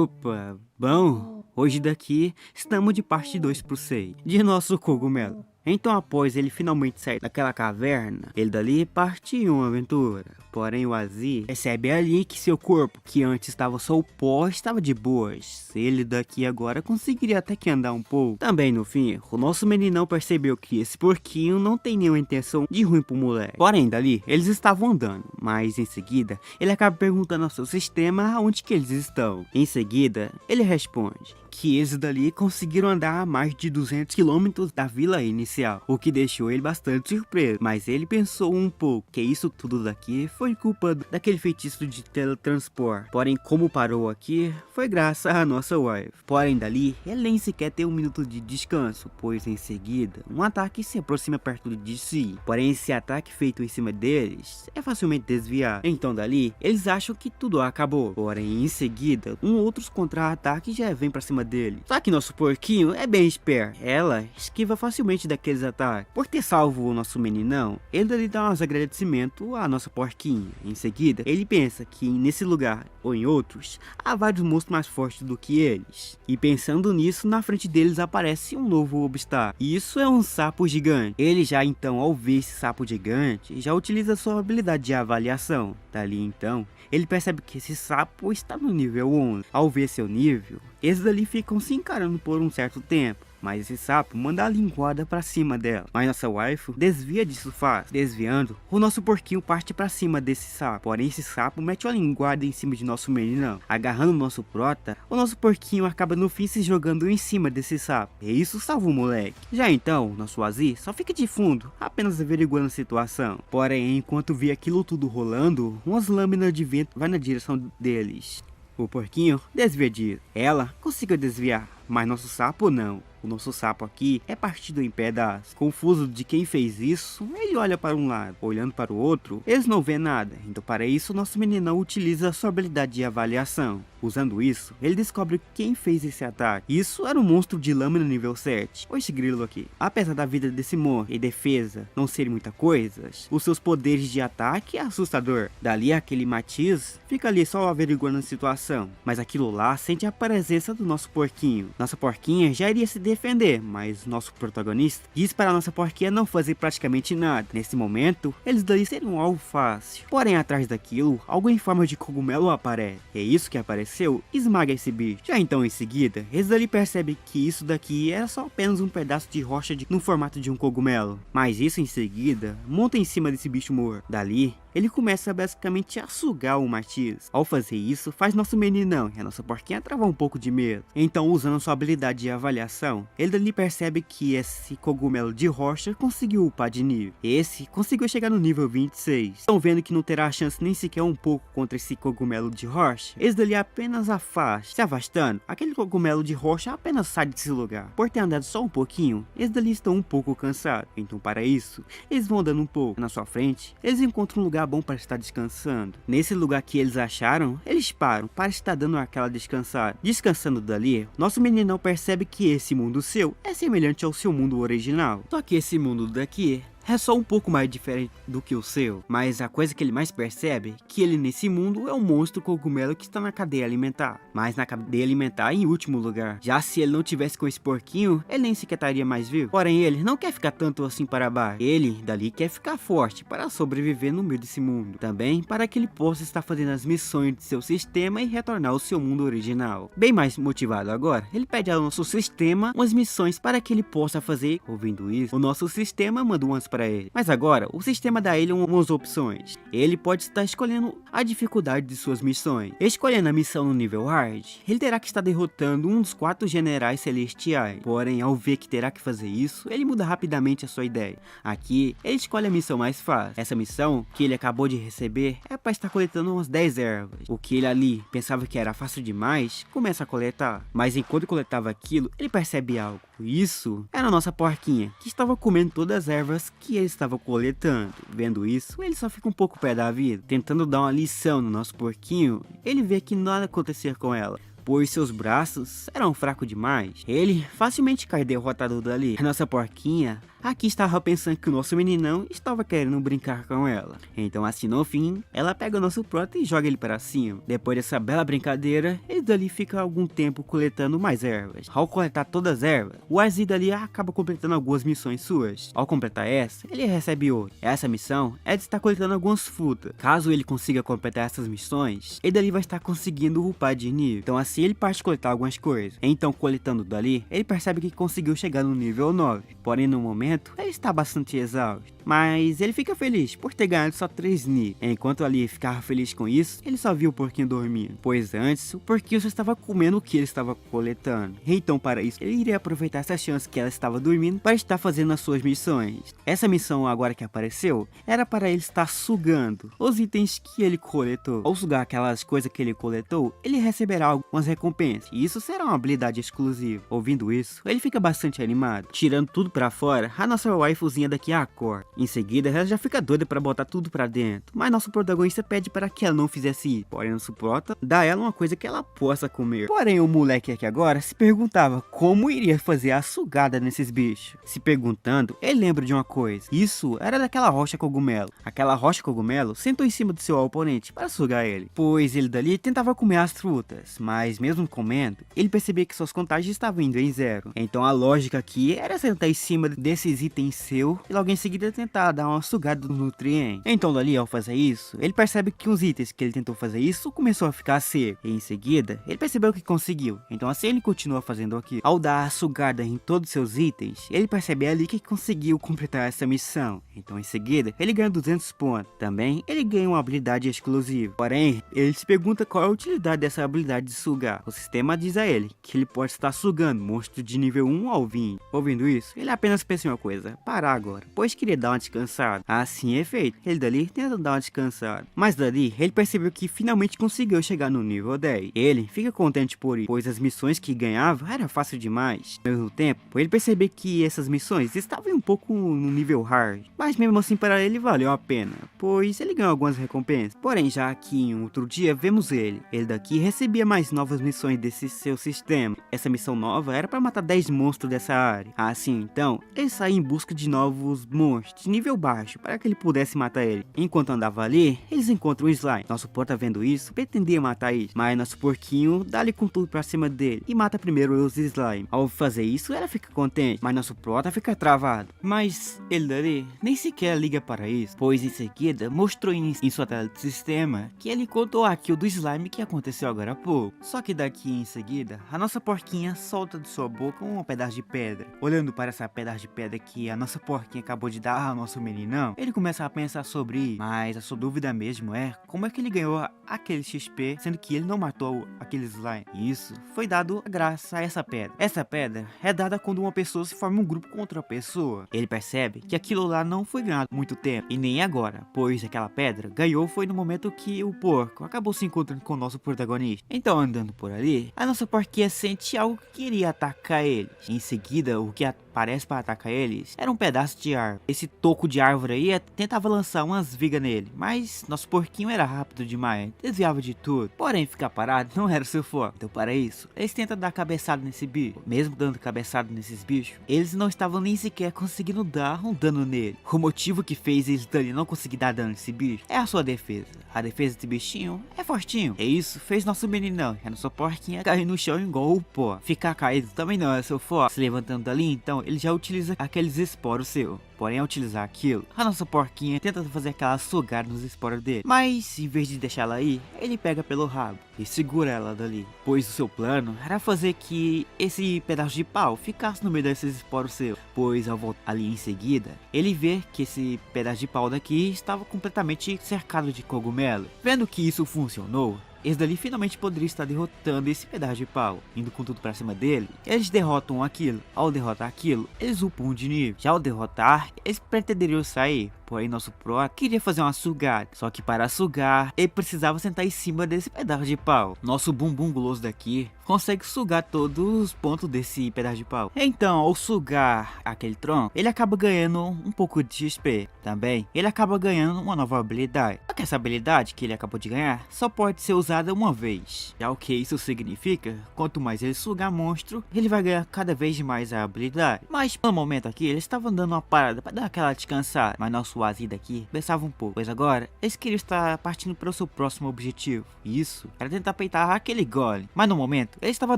Opa, bom, hoje daqui estamos de parte 2 pro Sei, de nosso cogumelo. Então após ele finalmente sair daquela caverna, ele dali parte em uma aventura. Porém o Azi percebe ali que seu corpo, que antes estava só o pó, estava de boas. Ele daqui agora conseguiria até que andar um pouco. Também no fim, o nosso meninão percebeu que esse porquinho não tem nenhuma intenção de ruim pro moleque. Porém dali, eles estavam andando, mas em seguida, ele acaba perguntando ao seu sistema aonde que eles estão. Em seguida, ele responde que eles dali conseguiram andar a mais de 200 km da vila inicial, o que deixou ele bastante surpreso, mas ele pensou um pouco que isso tudo daqui foi culpa daquele feitiço de teletransporte. Porém, como parou aqui, foi graças à nossa wife. Porém, dali, ele nem sequer tem um minuto de descanso, pois em seguida, um ataque se aproxima perto de si. Porém, esse ataque feito em cima deles é facilmente desviado. Então dali, eles acham que tudo acabou. Porém, em seguida, outros contra-ataques já vem pra cima dele. Só que nosso porquinho é bem esperto. Ela esquiva facilmente daqueles ataques. Por ter salvo o nosso meninão, ele lhe dá uns agradecimentos à nossa porquinha. Em seguida, ele pensa que nesse lugar ou em outros, há vários monstros mais fortes do que eles. E pensando nisso, na frente deles aparece um novo obstáculo. E isso é um sapo gigante. Ele já então, ao ver esse sapo gigante, já utiliza sua habilidade de avaliação. Dali então, ele percebe que esse sapo está no nível 11. Ao ver seu nível, esses ali ficam se encarando por um certo tempo. Mas esse sapo manda a linguada pra cima dela. Mas nossa waifu desvia disso fácil. Desviando, o nosso porquinho parte pra cima desse sapo. Porém esse sapo mete uma linguada em cima de nosso meninão. Agarrando o nosso prota, o nosso porquinho acaba no fim se jogando em cima desse sapo. E isso salva o moleque. Já então, nosso Azi só fica de fundo, apenas averiguando a situação. Porém, enquanto vê aquilo tudo rolando, umas lâminas de vento vai na direção deles. O porquinho desvia disso. Ela conseguiu desviar, mas nosso sapo não. O nosso sapo aqui é partido em pedaços. Confuso de quem fez isso, ele olha para um lado. Olhando para o outro, eles não vê nada. Então para isso, nosso meninão utiliza sua habilidade de avaliação. Usando isso, ele descobre quem fez esse ataque. Isso era um monstro de lâmina nível 7. Olha esse grilo aqui. Apesar da vida desse monstro e defesa não serem muita coisa, os seus poderes de ataque é assustador. Dali aquele Matiz fica ali só averiguando a situação. Mas aquilo lá sente a presença do nosso porquinho. Nossa porquinha já iria se defender, mas nosso protagonista diz para nossa porquinha não fazer praticamente nada. Nesse momento, eles dali seriam um alvo fácil. Porém, atrás daquilo, algo em forma de cogumelo aparece. É isso que apareceu, esmaga esse bicho. Já então em seguida, eles dali percebem que isso daqui era só apenas um pedaço de rocha no formato de um cogumelo. Mas isso em seguida, monta em cima desse bicho morto. Dali, ele começa basicamente a sugar o Matiz. Ao fazer isso, faz nosso meninão e a nossa porquinha travar um pouco de medo. Então, usando sua habilidade de avaliação, ele dali percebe que esse cogumelo de rocha conseguiu upar de nível. Esse conseguiu chegar no nível 26. Estão vendo que não terá chance nem sequer um pouco contra esse cogumelo de rocha. Esse dali apenas afasta. Se afastando, aquele cogumelo de rocha apenas sai desse lugar. Por ter andado só um pouquinho, eles dali estão um pouco cansados. Então, para isso, eles vão andando um pouco. Na sua frente, eles encontram um lugar bom para estar descansando. Nesse lugar que eles acharam, eles param para estar dando aquela descansada. Descansando dali, nosso meninão percebe que esse mundo seu é semelhante ao seu mundo original. Só que esse mundo daqui é só um pouco mais diferente do que o seu, mas a coisa que ele mais percebe é que ele nesse mundo é um monstro cogumelo que está na cadeia alimentar, mas na cadeia alimentar em último lugar. Já se ele não tivesse com esse porquinho, ele nem sequer estaria mais vivo. Porém ele não quer ficar tanto assim para baixo, ele dali quer ficar forte para sobreviver no meio desse mundo, também para que ele possa estar fazendo as missões de seu sistema e retornar ao seu mundo original. Bem mais motivado agora, ele pede ao nosso sistema umas missões para que ele possa fazer. Ouvindo isso, o nosso sistema manda umas para ele. Mas agora, o sistema dá a ele umas opções. Ele pode estar escolhendo a dificuldade de suas missões. Escolhendo a missão no nível hard, ele terá que estar derrotando um dos 4 generais celestiais. Porém, ao ver que terá que fazer isso, ele muda rapidamente a sua ideia. Aqui, ele escolhe a missão mais fácil. Essa missão que ele acabou de receber é para estar coletando umas 10 ervas. O que ele ali pensava que era fácil demais, começa a coletar. Mas enquanto coletava aquilo, ele percebe algo. Isso era a nossa porquinha, que estava comendo todas as ervas que ele estava coletando. Vendo isso, ele só fica um pouco pé da vida, tentando dar uma lição no nosso porquinho. Ele vê que nada acontecia com ela. pois seus braços eram fracos demais. Ele facilmente cai derrotado dali. A nossa porquinha aqui estava pensando que o nosso meninão estava querendo brincar com ela. Então assim no fim, ela pega o nosso prota e joga ele para cima. Depois dessa bela brincadeira, ele dali fica algum tempo coletando mais ervas. Ao coletar todas as ervas, o Wesley dali acaba completando algumas missões suas. Ao completar essa, ele recebe outra. Essa missão é de estar coletando algumas frutas. Caso ele consiga completar essas missões, ele dali vai estar conseguindo upar de nível. Então assim ele parte coletar algumas coisas. Então coletando dali, ele percebe que conseguiu chegar no nível 9. Porém no momento, ele está bastante exausto, mas ele fica feliz por ter ganhado só 3 níveis. Enquanto ali ficava feliz com isso, ele só viu o porquinho dormindo, pois antes o porquinho só estava comendo o que ele estava coletando. Então para isso, ele iria aproveitar essa chance que ela estava dormindo para estar fazendo as suas missões. Essa missão agora que apareceu, era para ele estar sugando os itens que ele coletou. Ao sugar aquelas coisas que ele coletou, ele receberá algumas recompensas, e isso será uma habilidade exclusiva. Ouvindo isso, ele fica bastante animado. Tirando tudo para fora, a nossa waifuzinha daqui acorda. Em seguida, ela já fica doida para botar tudo para dentro, mas nosso protagonista pede para que ela não fizesse isso. Porém, nosso prota dá ela uma coisa que ela possa comer. Porém, o moleque aqui agora se perguntava como iria fazer a sugada nesses bichos. Se perguntando, ele lembra de uma coisa. Isso era daquela rocha cogumelo. Aquela rocha cogumelo sentou em cima do seu oponente para sugar ele, pois ele dali tentava comer as frutas, mas mesmo comendo, ele percebia que suas contagens estavam indo em 0. Então a lógica aqui era sentar em cima desses itens seu e logo em seguida tentar dar uma sugada do nutriente. Então dali, ao fazer isso, ele percebe que os itens que ele tentou fazer isso começou a ficar seco, e em seguida ele percebeu que conseguiu. Então assim ele continua fazendo aquilo. Ao dar a sugada em todos os seus itens, ele percebe ali que conseguiu completar essa missão. Então em seguida ele ganha 200 pontos. Também ele ganha uma habilidade exclusiva. Porém, ele se pergunta qual é a utilidade dessa habilidade de sugar. O sistema diz a ele que ele pode estar sugando monstros de nível 1 ao 20. Ouvindo isso, ele apenas pensa em uma coisa: parar agora, pois queria dar uma descansada. Assim é feito, ele dali tenta dar uma descansada, mas dali ele percebeu que finalmente conseguiu chegar no nível 10. Ele fica contente por isso, pois as missões que ganhava era fácil demais. Ao mesmo tempo, ele percebeu que essas missões estavam um pouco no nível hard, mas mesmo assim para ele valeu a pena, pois ele ganhou algumas recompensas. Porém, já aqui em outro dia vemos ele daqui recebia mais novas missões desse seu sistema. Essa missão nova era para matar 10 monstros dessa área. Assim então, ele saiu em busca de novos monstros de nível baixo para que ele pudesse matar ele. Enquanto andava ali, eles encontram o slime. Nosso porta vendo isso, pretendia matar ele, mas nosso porquinho dá-lhe com tudo pra cima dele e mata primeiro os slime. Ao fazer isso, ela fica contente, mas nosso prota fica travado. Mas ele dali nem sequer liga para isso, pois em seguida mostrou em sua tela de sistema que ele contou aquilo do slime que aconteceu agora há pouco. Só que daqui em seguida, a nossa porquinha solta de sua boca um pedaço de pedra. Olhando para essa pedaço de pedra que a nossa porquinha acabou de dar ao nosso meninão, ele começa a pensar sobre isso, mas a sua dúvida mesmo é como é que ele ganhou aquele XP, sendo que ele não matou aquele slime. E isso foi dado graças a essa pedra. Essa pedra é dada quando uma pessoa se forma um grupo contra outra pessoa. Ele percebe que aquilo lá não foi ganhado há muito tempo, e nem agora, pois aquela pedra ganhou foi no momento que o porco acabou se encontrando com o nosso protagonista. Então andando por ali, a nossa porquinha sente algo que queria atacar eles. Em seguida, o que aparece para atacar eles era um pedaço de árvore. Esse toco de árvore aí tentava lançar umas vigas nele, mas nosso porquinho era rápido demais, desviava de tudo. Porém, ficar parado não era seu foco. Então para isso, eles tentam dar cabeçada nesse bicho. Mesmo dando cabeçada nesses bichos, eles não estavam nem sequer conseguindo dar um dano nele. O motivo que fez eles dali não conseguir dar dano nesse bicho é a sua defesa. A defesa desse bichinho é fortinho. E isso fez nosso meninão, a nossa porquinha, cair no chão igual o pó. Ficar caído também não é seu foco. Se levantando dali, então ele já utiliza aqueles esporos seu. Porém, ao utilizar aquilo, a nossa porquinha tenta fazer aquela sugada nos esporos dele. Mas, em vez de deixá-la ir, ele pega pelo rabo e segura ela dali. Pois o seu plano era fazer que esse pedaço de pau ficasse no meio desses esporos seus. Pois, ao voltar ali em seguida, ele vê que esse pedaço de pau daqui estava completamente cercado de cogumelo. Vendo que isso funcionou, eles dali finalmente poderiam estar derrotando esse pedaço de pau. Indo com tudo pra cima dele, eles derrotam aquilo. Ao derrotar aquilo, eles upam de nível. Já ao derrotar, eles pretenderiam sair, porém nosso Pro queria fazer uma sugada. Só que para sugar, ele precisava sentar em cima desse pedaço de pau. Nosso bumbum guloso daqui consegue sugar todos os pontos desse pedaço de pau. Então, ao sugar aquele tronco, ele acaba ganhando um pouco de XP. Também, ele acaba ganhando uma nova habilidade. Só que essa habilidade que ele acabou de ganhar só pode ser usada uma vez. Já o que isso significa, quanto mais ele sugar monstro, ele vai ganhar cada vez mais a habilidade. Mas no momento aqui, ele estava dando uma parada para dar aquela descansada. Mas nosso Azi daqui pensava um pouco, pois agora eles queriam estar partindo para o seu próximo objetivo. Isso era tentar peitar aquele golem. Mas no momento, ele estava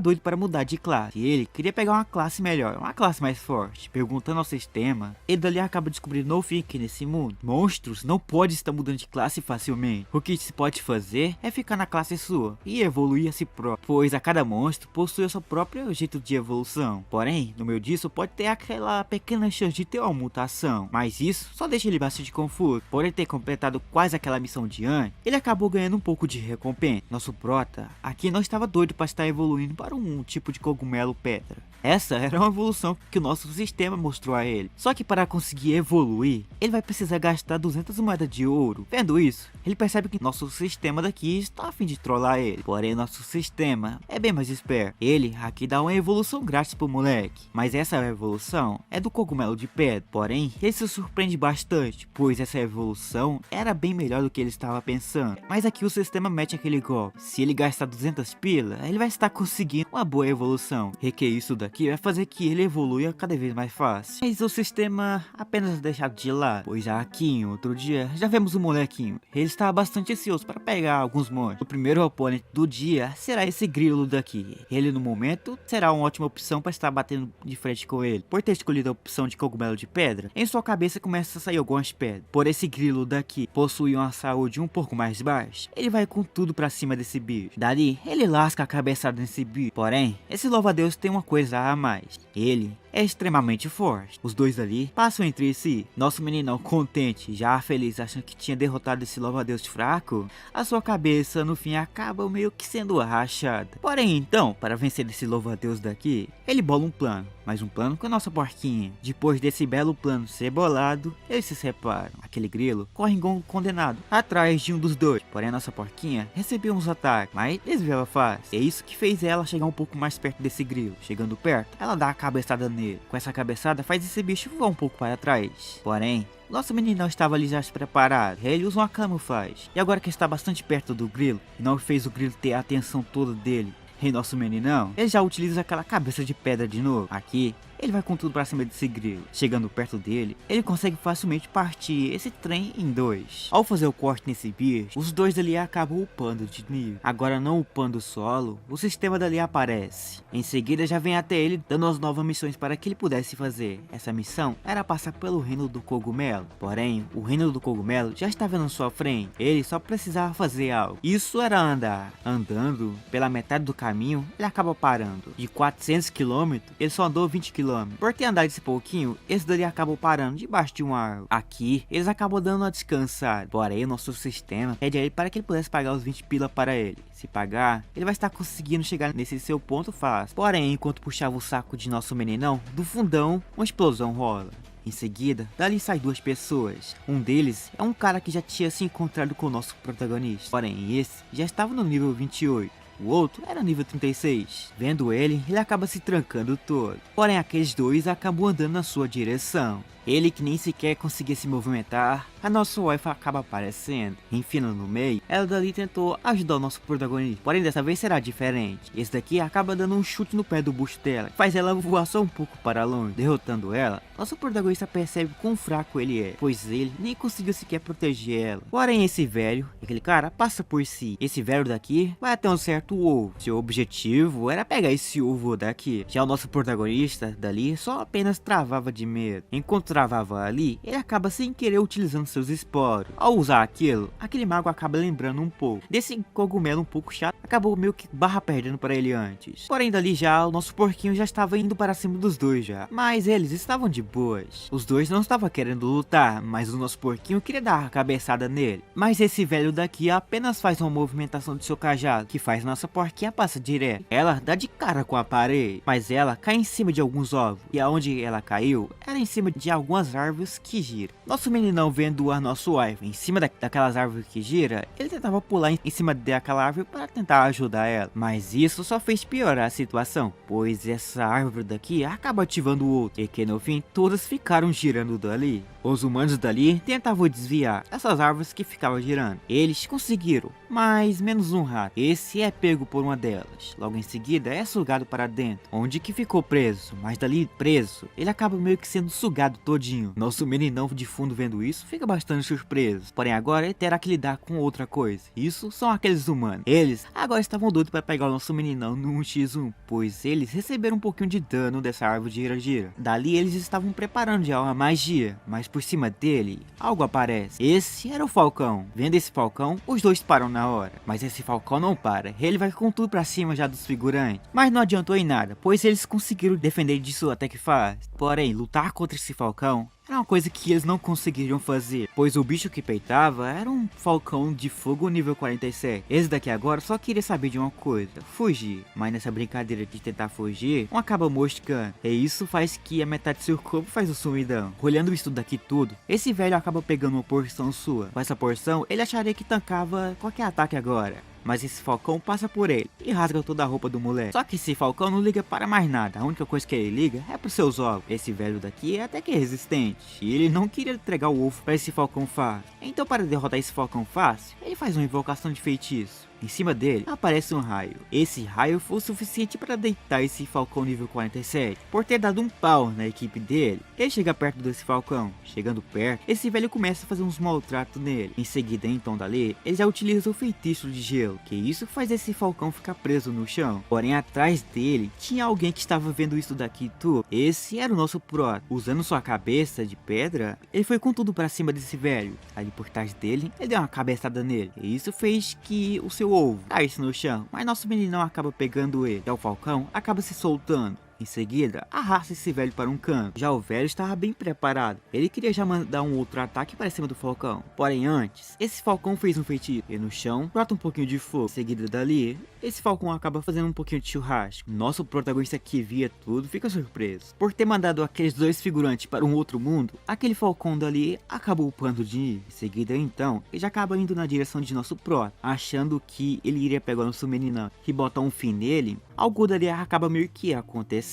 doido para mudar de classe. E ele queria pegar uma classe melhor, uma classe mais forte. Perguntando ao sistema, ele dali acaba descobrindo no fim que nesse mundo, monstros não podem estar mudando de classe facilmente. O que se pode fazer é ficar na classe sua e evoluir a si próprio, pois a cada monstro possui o seu próprio jeito de evolução. Porém, no meio disso pode ter aquela pequena chance de ter uma mutação, mas isso só deixa ele bastante confuso. Por ele ter completado quase aquela missão de antes, ele acabou ganhando um pouco de recompensa. Nosso Prota aqui não estava doido para estar evoluindo para um tipo de cogumelo pedra. Essa era uma evolução que o nosso sistema mostrou a ele. Só que para conseguir evoluir, ele vai precisar gastar 200 moedas de ouro. Vendo isso, ele percebe que nosso sistema daqui está a fim de trollar ele. Porém, nosso sistema é bem mais esperto. Ele aqui dá uma evolução grátis pro moleque. Mas essa evolução é do cogumelo de pedra. Porém, ele se surpreende bastante, pois essa evolução era bem melhor do que ele estava pensando. Mas aqui o sistema mete aquele golpe. Se ele gastar 200 pila, ele vai estar conseguindo uma boa evolução. E que isso daqui vai fazer que ele evolua cada vez mais fácil. Mas o sistema apenas deixado de lado, pois já aqui em outro dia já vemos o molequinho. Ele está bastante ansioso para pegar alguns monstros. O primeiro oponente do dia será esse grilo daqui. Ele no momento será uma ótima opção para estar batendo de frente com ele. Por ter escolhido a opção de cogumelo de pedra, em sua cabeça começa a sair algumas pedras. Por esse grilo daqui possui uma saúde um pouco mais baixa, ele vai com tudo para cima desse bicho. Dali, ele lasca a cabeçada nesse bicho. Porém, esse louva-a-Deus tem uma coisa a mais. Ele é extremamente forte. Os dois ali passam entre si. Nosso meninão contente, já feliz, achando que tinha derrotado esse louva-a-Deus fraco, a sua cabeça no fim acaba meio que sendo rachada. Porém então, para vencer esse louva-a-Deus daqui, ele bola um plano. Mais um plano com a nossa porquinha. Depois desse belo plano ser bolado, eles se separam. Aquele grilo corre igual um condenado atrás de um dos dois. Porém a nossa porquinha recebeu uns ataques, mas desviava fácil. É isso que fez ela chegar um pouco mais perto desse grilo. Chegando perto, ela dá a cabeçada nele. Com essa cabeçada faz esse bicho voar um pouco para trás. Porém, nosso meninão estava ali já preparado. Ele usa uma camuflagem. E agora que está bastante perto do grilo, e não fez o grilo ter a atenção toda dele, e nosso meninão, ele já utiliza aquela cabeça de pedra de novo. Aqui, ele vai com tudo pra cima desse grilo. Chegando perto dele, ele consegue facilmente partir esse trem em dois. Ao fazer o corte nesse bicho, os dois ali acabam upando de nível. Agora não upando solo, o sistema dali aparece. Em seguida já vem até ele dando as novas missões para que ele pudesse fazer. Essa missão era passar pelo reino do cogumelo. Porém, o reino do cogumelo já estava na sua frente. Ele só precisava fazer algo. Isso era andar. Andando pela metade do caminho, ele acaba parando. De 400 km, ele só andou 20 km. Por ter andado esse pouquinho, esse dali acabou parando debaixo de uma árvore. Aqui, eles acabam dando uma descansada. Porém, o nosso sistema pede a ele para que ele pudesse pagar os 20 pila para ele. Se pagar, ele vai estar conseguindo chegar nesse seu ponto fácil. Porém, enquanto puxava o saco de nosso meninão, do fundão, uma explosão rola. Em seguida, dali saem duas pessoas. Um deles é um cara que já tinha se encontrado com o nosso protagonista. Porém, esse já estava no nível 28. O outro era nível 36. Vendo ele acaba se trancando todo. Porém, aqueles dois acabam andando na sua direção. Ele que nem sequer conseguia se movimentar, a nossa wife acaba aparecendo. Enfim, no meio, ela dali tentou ajudar o nosso protagonista. Porém, dessa vez será diferente. Esse daqui acaba dando um chute no pé do bucho dela, faz ela voar só um pouco para longe. Derrotando ela, nosso protagonista percebe quão fraco ele é, pois ele nem conseguiu sequer proteger ela. Porém, esse velho, aquele cara, passa por si. Esse velho daqui vai até um certo ovo. Seu objetivo era pegar esse ovo daqui. Já o nosso protagonista dali só apenas travava de medo. Enquanto travava ali, ele acaba sem querer utilizando seus esporos. Ao usar aquilo, aquele mago acaba lembrando um pouco desse cogumelo um pouco chato, acabou meio que barra perdendo para ele antes. Porém dali já, o nosso porquinho já estava indo para cima dos dois já, mas eles estavam de boas. Os dois não estavam querendo lutar, mas o nosso porquinho queria dar a cabeçada nele. Mas esse velho daqui apenas faz uma movimentação de seu cajado, que faz nossa porquinha passa direto. Ela dá de cara com a parede, mas ela cai em cima de alguns ovos. E aonde ela caiu, era em cima de algumas árvores que giram. Nosso meninão vendo a nosso wife em cima daquelas árvores que gira, ele tentava pular em cima daquela árvore para tentar ajudar ela. Mas isso só fez piorar a situação, pois essa árvore daqui acaba ativando o outro. E que no fim, todas ficaram girando dali. Os humanos dali tentavam desviar essas árvores que ficavam girando. Eles conseguiram, mas menos um rato. Esse é pego por uma delas. Logo em seguida é sugado para dentro, onde que ficou preso. Mas dali preso, ele acaba meio que sendo sugado todinho. Nosso meninão de fundo vendo isso fica bastante surpreso. Porém agora ele terá que lidar com outra coisa. Isso são aqueles humanos. Eles agora estavam doidos para pegar o nosso meninão no 1x1, pois eles receberam um pouquinho de dano dessa árvore de gira-gira. Dali eles estavam preparando já uma magia, mas por cima dele, algo aparece. Esse era o Falcão. Vendo esse Falcão, os dois param na hora. Mas esse Falcão não para. Ele vai com tudo pra cima já dos figurantes. Mas não adiantou em nada, pois eles conseguiram defender disso até que faz. Porém, lutar contra esse Falcão era uma coisa que eles não conseguiriam fazer, pois o bicho que peitava era um falcão de fogo nível 47. Esse daqui agora só queria saber de uma coisa: fugir. Mas nessa brincadeira de tentar fugir, um acaba moscando. E isso faz que a metade do seu corpo faz o sumidão. Olhando isso daqui tudo, esse velho acaba pegando uma porção sua. Com essa porção, ele acharia que tancava qualquer ataque agora. Mas esse Falcão passa por ele e rasga toda a roupa do moleque. Só que esse Falcão não liga para mais nada. A única coisa que ele liga é pros seus ovos. Esse velho daqui é até que resistente, e ele não queria entregar o ovo para esse Falcão fácil. Então, para derrotar esse Falcão fácil, ele faz uma invocação de feitiço. Em cima dele aparece um raio. Esse raio foi o suficiente para deitar esse Falcão nível 47. Por ter dado um pau na equipe dele, ele chega perto desse Falcão. Chegando perto, esse velho começa a fazer uns maltratos nele. Em seguida, então dali, ele já utiliza o feitiço de gelo, que isso faz esse Falcão ficar preso no chão. Porém, atrás dele tinha alguém que estava vendo isso daqui tudo. Esse era o nosso Prota. Usando sua cabeça de pedra, ele foi com tudo para cima desse velho. Ali por trás dele, ele deu uma cabeçada nele. E isso fez que o seu ovo caísse no chão, mas nosso meninão acaba pegando ele. Já o Falcão acaba se soltando. Em seguida, arrasta esse velho para um canto. Já o velho estava bem preparado. Ele queria já mandar um outro ataque para cima do Falcão. Porém antes, esse Falcão fez um feitiço. E no chão, brota um pouquinho de fogo. Em seguida dali, esse Falcão acaba fazendo um pouquinho de churrasco. Nosso protagonista que via tudo fica surpreso. Por ter mandado aqueles dois figurantes para um outro mundo, aquele Falcão dali acaba upando de nível. Em seguida então, ele já acaba indo na direção de nosso prota, achando que ele iria pegar o nosso meninão e botar um fim nele. Algo dali acaba meio que acontecendo.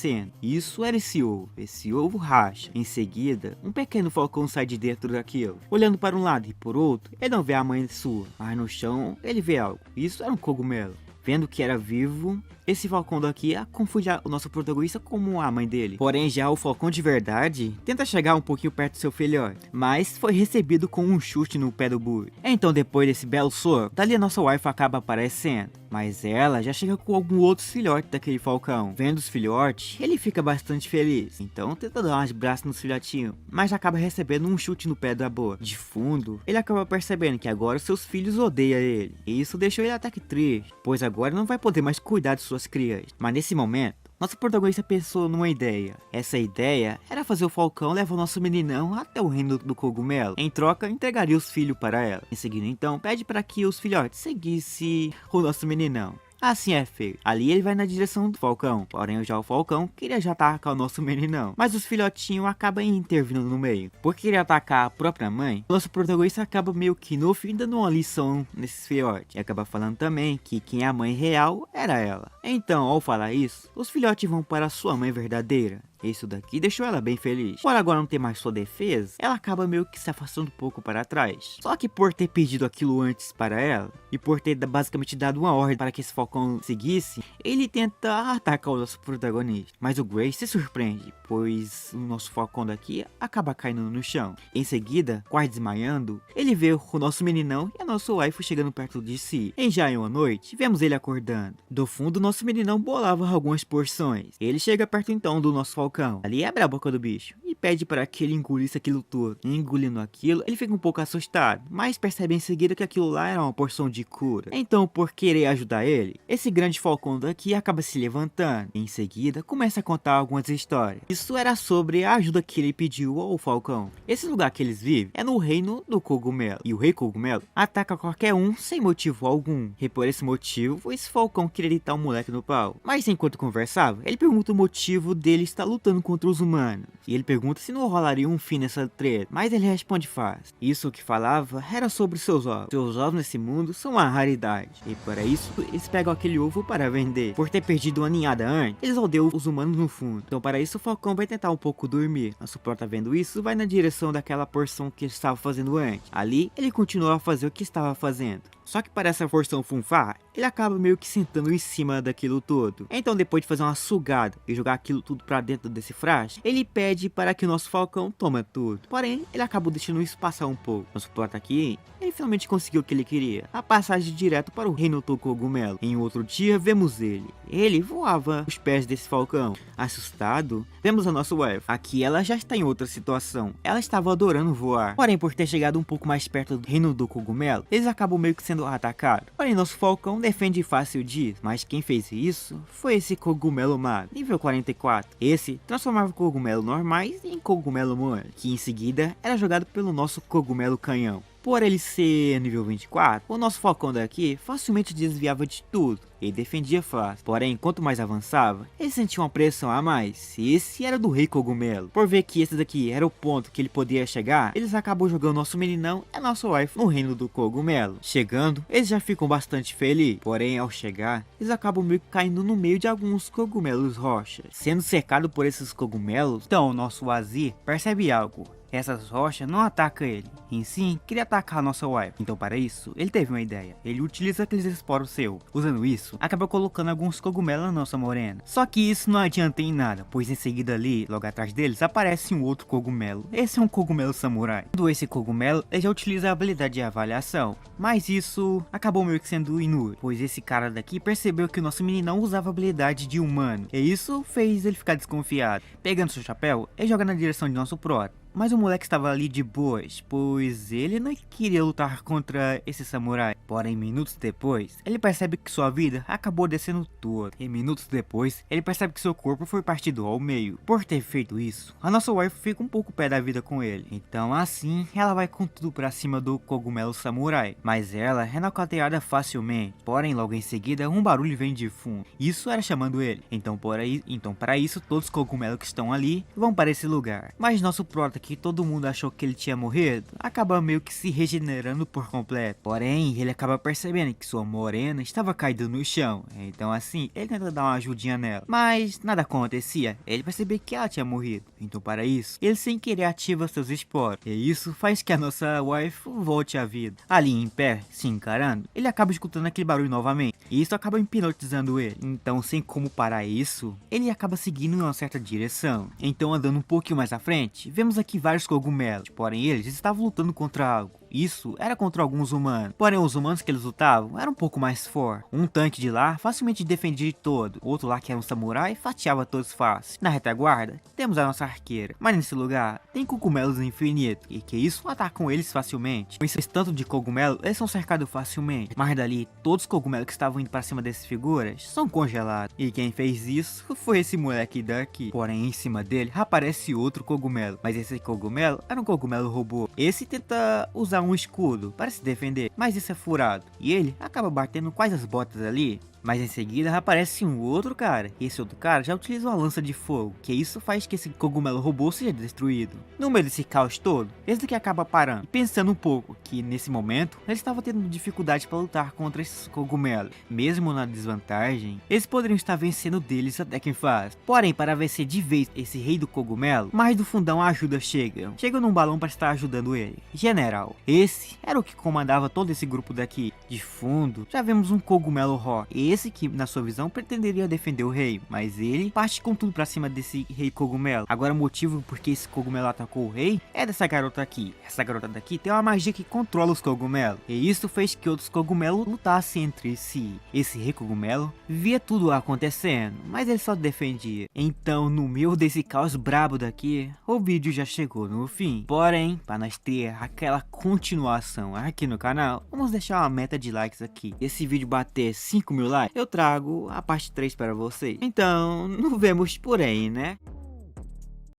Isso era esse ovo racha. Em seguida, um pequeno Falcão sai de dentro daquilo. Olhando para um lado e por outro, ele não vê a mãe sua, mas no chão ele vê algo. Isso era um cogumelo. Vendo que era vivo, esse Falcão daqui confunde o nosso protagonista como a mãe dele. Porém, já o Falcão de verdade tenta chegar um pouquinho perto do seu filhote, mas foi recebido com um chute no pé do boi. Então, depois desse belo soco, dali a nossa wife acaba aparecendo. Mas ela já chega com algum outro filhote daquele Falcão. Vendo os filhotes, ele fica bastante feliz. Então tenta dar uns braços nos filhotinhos, mas acaba recebendo um chute no pé da boa. De fundo, ele acaba percebendo que agora seus filhos odeiam ele. E isso deixou ele até que triste, pois agora não vai poder mais cuidar de suas crias. Mas nesse momento, nosso protagonista pensou numa ideia. Essa ideia era fazer o Falcão levar o nosso meninão até o reino do cogumelo. Em troca, entregaria os filhos para ela. Em seguida, então, pede para que os filhotes seguissem o nosso meninão. Assim é feio. Ali ele vai na direção do Falcão. Porém, já o Falcão queria já atacar o nosso meninão. Mas os filhotinhos acabam intervindo no meio. Por querer atacar a própria mãe, o nosso protagonista acaba meio que no fim dando uma lição nesses filhotes. E acaba falando também que quem é a mãe real era ela. Então, ao falar isso, os filhotes vão para a sua mãe verdadeira. Isso daqui deixou ela bem feliz. Por agora não ter mais sua defesa, ela acaba meio que se afastando um pouco para trás. Só que por ter pedido aquilo antes para ela, e por ter basicamente dado uma ordem para que esse Falcão seguisse, ele tenta atacar o nosso protagonista. Mas o Gray se surpreende, pois o nosso Falcão daqui acaba caindo no chão. Em seguida, quase desmaiando, ele vê o nosso meninão e a nossa wife chegando perto de si. E já em uma noite, vemos ele acordando. Do fundo, nosso meninão bolava algumas porções. Ele chega perto então do nosso Falcão falcão. Ali abre a boca do bicho e pede para que ele engolisse aquilo tudo. Engolindo aquilo, ele fica um pouco assustado, mas percebe em seguida que aquilo lá era uma porção de cura. Então, por querer ajudar ele, esse grande falcão daqui acaba se levantando e em seguida começa a contar algumas histórias. Isso era sobre a ajuda que ele pediu ao falcão. Esse lugar que eles vivem é no reino do cogumelo, e o rei cogumelo ataca qualquer um sem motivo algum. E por esse motivo, esse falcão queria deitar o moleque no pau. Mas enquanto conversava, ele pergunta o motivo dele estar lutando contra os humanos. E ele pergunta se não rolaria um fim nessa treta, mas ele responde fácil. Isso que falava era sobre seus ovos. Seus ovos nesse mundo são uma raridade, e para isso eles pegam aquele ovo para vender. Por ter perdido uma ninhada antes, eles odeiam os humanos no fundo. Então para isso o falcão vai tentar um pouco dormir. Nosso prota vendo isso vai na direção daquela porção que ele estava fazendo antes. Ali ele continua a fazer o que estava fazendo. Só que para essa porção funfar, ele acaba meio que sentando em cima daquilo tudo. Então depois de fazer uma sugada e jogar aquilo tudo para dentro desse frasco, ele pede para que o nosso falcão tome tudo. Porém, ele acabou deixando isso passar um pouco. Nosso prota aqui, ele finalmente conseguiu o que ele queria, a passagem direto para o reino do cogumelo. Em outro dia, vemos ele. Ele voava os pés desse falcão. Assustado, vemos a nossa wife. Aqui ela já está em outra situação. Ela estava adorando voar. Porém, por ter chegado um pouco mais perto do reino do cogumelo, eles acabam meio que sendo atacados. Porém, nosso falcão defende fácil disso. Mas quem fez isso foi esse cogumelo mago, nível 44. Esse transformava cogumelos normais em cogumelo mole, que em seguida era jogado pelo nosso cogumelo canhão. Por ele ser nível 24, o nosso falcão daqui facilmente desviava de tudo e defendia fácil. Porém, quanto mais avançava, ele sentia uma pressão a mais. E esse era do rei cogumelo. Por ver que esse daqui era o ponto que ele podia chegar, eles acabam jogando nosso meninão e nosso wife no reino do cogumelo. Chegando, eles já ficam bastante felizes. Porém, ao chegar, eles acabam meio que caindo no meio de alguns cogumelos rochas. Sendo cercado por esses cogumelos, então o nosso Wazir percebe algo. Essas rochas não atacam ele, em sim, queria atacar a nossa wife. Então para isso, ele teve uma ideia. Ele utiliza aqueles esporos seus. Usando isso, acaba colocando alguns cogumelos na nossa morena. Só que isso não adianta em nada, pois em seguida ali, logo atrás deles, aparece um outro cogumelo. Esse é um cogumelo samurai. Quando esse cogumelo, ele já utiliza a habilidade de avaliação. Mas isso acabou meio que sendo inútil, pois esse cara daqui percebeu que o nosso meninão usava a habilidade de humano. E isso fez ele ficar desconfiado. Pegando seu chapéu, ele joga na direção de nosso prota. Mas o moleque estava ali de boas, pois ele não queria lutar contra esse samurai. Porém, minutos depois, ele percebe que sua vida acabou descendo toda. E minutos depois, ele percebe que seu corpo foi partido ao meio. Por ter feito isso, a nossa wife fica um pouco pé da vida com ele. Então assim, ela vai com tudo pra cima do cogumelo samurai. Mas ela é nocauteada facilmente. Porém, logo em seguida, um barulho vem de fundo. Isso era chamando ele. Então para isso, todos os cogumelos que estão ali vão para esse lugar. Mas nosso prota, que todo mundo achou que ele tinha morrido, acaba meio que se regenerando por completo. Porém, ele acaba percebendo que sua morena estava caída no chão. Então assim, ele tenta dar uma ajudinha nela, mas nada acontecia. Ele percebeu que ela tinha morrido. Então para isso, ele sem querer ativa seus esporos. E isso faz que a nossa wife volte à vida. Ali em pé, se encarando, ele acaba escutando aquele barulho novamente. E isso acaba hipnotizando ele. Então sem como parar isso, ele acaba seguindo em uma certa direção. Então andando um pouquinho mais à frente, vemos aqui vários cogumelos, porém eles estavam lutando contra algo. Isso era contra alguns humanos, porém os humanos que eles lutavam eram um pouco mais fortes. Um tanque de lá facilmente defendia de todo, outro lá que era um samurai fatiava todos fácil. Na retaguarda temos a nossa arqueira, mas nesse lugar tem cogumelos infinitos, e que isso atacam eles facilmente. Com esse tanto de cogumelo, eles são cercados facilmente, mas dali todos os cogumelos que estavam indo para cima dessas figuras são congelados. E quem fez isso foi esse moleque daqui. Porém em cima dele aparece outro cogumelo, mas esse cogumelo era um cogumelo robô. Esse tenta usar um escudo para se defender, mas isso é furado, e ele acaba batendo quase as botas ali. Mas em seguida aparece um outro cara, e esse outro cara já utiliza uma lança de fogo, que isso faz que esse cogumelo robô seja destruído. No meio desse caos todo, esse daqui acaba parando, e pensando um pouco, que nesse momento, ele estava tendo dificuldade para lutar contra esses cogumelos. Mesmo na desvantagem, eles poderiam estar vencendo deles até que faz. Porém, para vencer de vez esse rei do cogumelo, mais do fundão a ajuda chega. Chega num balão para estar ajudando ele. General, esse era o que comandava todo esse grupo daqui. De fundo, já vemos um cogumelo rock. esse que, na sua visão, pretenderia defender o rei, mas ele parte com tudo pra cima desse rei cogumelo. Agora o motivo por que esse cogumelo atacou o rei é dessa garota aqui. Essa garota daqui tem uma magia que controla os cogumelos, e isso fez que outros cogumelos lutassem entre si. Esse rei cogumelo via tudo acontecendo, mas ele só defendia. Então, no meio desse caos brabo daqui, o vídeo já chegou no fim. Porém, para nós ter aquela continuação aqui no canal, vamos deixar uma meta de likes aqui. Esse vídeo bater 5.000 likes, eu trago a parte 3 para vocês. Então, nos vemos por aí, né?